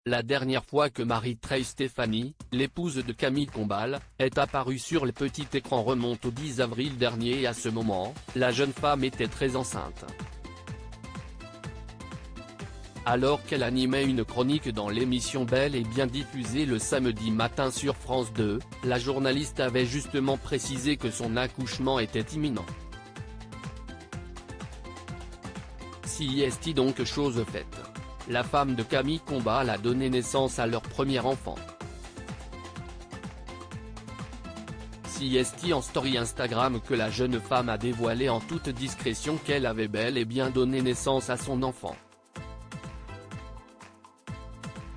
La dernière fois que Marie-Trey Stéphanie, l'épouse de Camille Combal, est apparue sur le petit écran remonte au 10 avril dernier et à ce moment, la jeune femme était très enceinte. Alors qu'elle animait une chronique dans l'émission Bel et Bien diffusée le samedi matin sur France 2, la journaliste avait justement précisé que son accouchement était imminent. Si est donc chose faite. La femme de Camille Combal a donné naissance à leur premier enfant. Si est en story Instagram que la jeune femme a dévoilé en toute discrétion qu'elle avait bel et bien donné naissance à son enfant.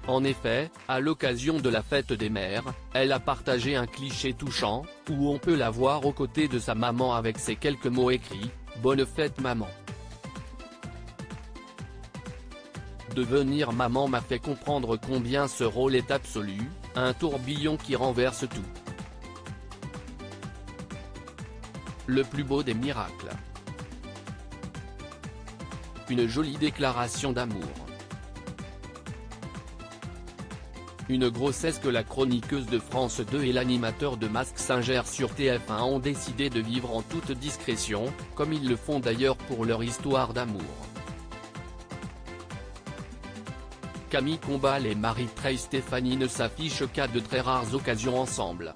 En effet, à l'occasion de la fête des mères, elle a partagé un cliché touchant, où on peut la voir aux côtés de sa maman avec ces quelques mots écrits, « Bonne fête maman ». Devenir maman m'a fait comprendre combien ce rôle est absolu, un tourbillon qui renverse tout. Le plus beau des miracles. Une jolie déclaration d'amour. Une grossesse que la chroniqueuse de France 2 et l'animateur de Mask Singer sur TF1 ont décidé de vivre en toute discrétion, comme ils le font d'ailleurs pour leur histoire d'amour. Camille Combal et Marie-Trey Stéphanie ne s'affichent qu'à de très rares occasions ensemble.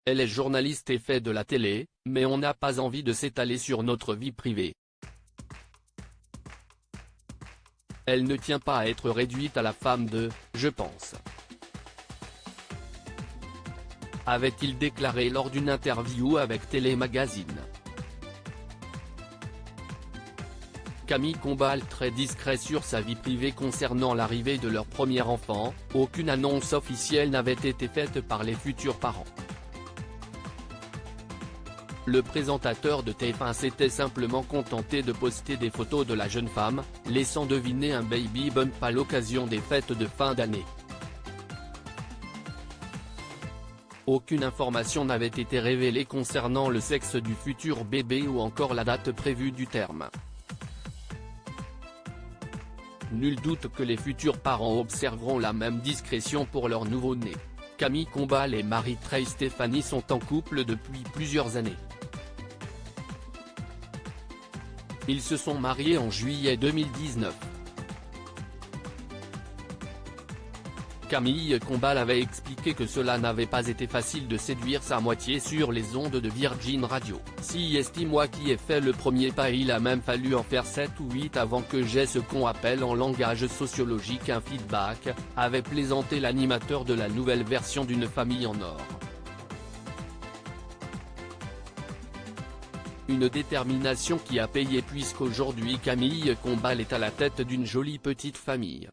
Elle est journaliste et fait de la télé, mais on n'a pas envie de s'étaler sur notre vie privée. Elle ne tient pas à être réduite à la femme de « je pense », avait-il déclaré lors d'une interview avec Télé Magazine. Camille Combal très discret sur sa vie privée concernant l'arrivée de leur premier enfant, aucune annonce officielle n'avait été faite par les futurs parents. Le présentateur de TF1 s'était simplement contenté de poster des photos de la jeune femme, laissant deviner un baby bump à l'occasion des fêtes de fin d'année. Aucune information n'avait été révélée concernant le sexe du futur bébé ou encore la date prévue du terme. Nul doute que les futurs parents observeront la même discrétion pour leur nouveau-né. Camille Combal et Marie-Trey Stéphanie sont en couple depuis plusieurs années. Ils se sont mariés en juillet 2019. Camille Combal avait expliqué que cela n'avait pas été facile de séduire sa moitié sur les ondes de Virgin Radio. Si estime moi qui ai fait le premier pas, il a même fallu en faire 7 ou 8 avant que j'aie ce qu'on appelle en langage sociologique un feedback, avait plaisanté l'animateur de la nouvelle version d'Une famille en or. Une détermination qui a payé puisqu'aujourd'hui Camille Combal est à la tête d'une jolie petite famille.